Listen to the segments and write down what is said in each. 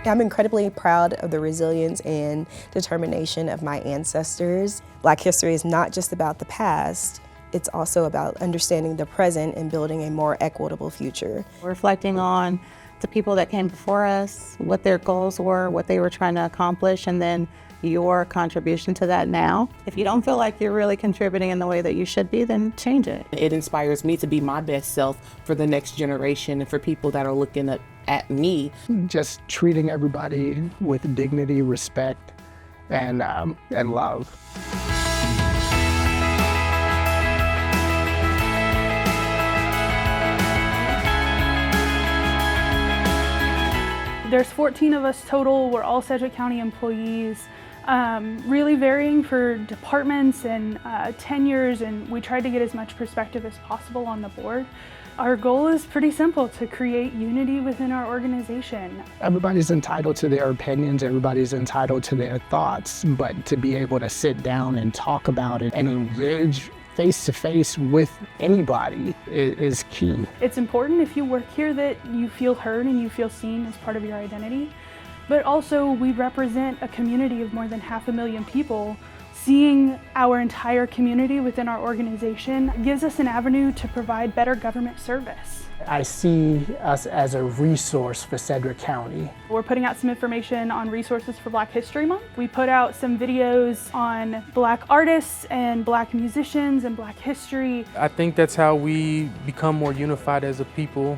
I'm incredibly proud of the resilience and determination of my ancestors. Black history is not just about the past, it's also about understanding the present and building a more equitable future. Reflecting on the people that came before us, what their goals were, what they were trying to accomplish, and then your contribution to that now. If you don't feel like you're really contributing in the way that you should be, then change it. It inspires me to be my best self for the next generation and for people that are looking at me. Just treating everybody with dignity, respect, and love. There's 14 of us total. We're all Sedgwick County employees, really varying for departments and tenures, and we tried to get as much perspective as possible on the board. Our goal is pretty simple: to create unity within our organization. Everybody's entitled to their opinions, everybody's entitled to their thoughts, but to be able to sit down and talk about it and engage face-to-face with anybody is key. It's important if you work here that you feel heard and you feel seen as part of your identity, but also we represent a community of more than 500,000 people. Seeing our entire community within our organization gives us an avenue to provide better government service. I see us as a resource for Sedgwick County. We're putting out some information on resources for Black History Month. We put out some videos on Black artists and Black musicians and Black history. I think that's how we become more unified as a people,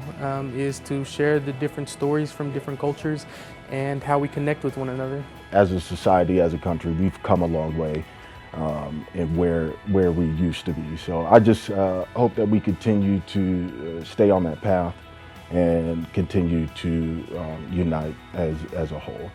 is to share the different stories from different cultures and how we connect with one another. As a society, as a country, we've come a long way in where we used to be. So I just hope that we continue to stay on that path and continue to unite as a whole.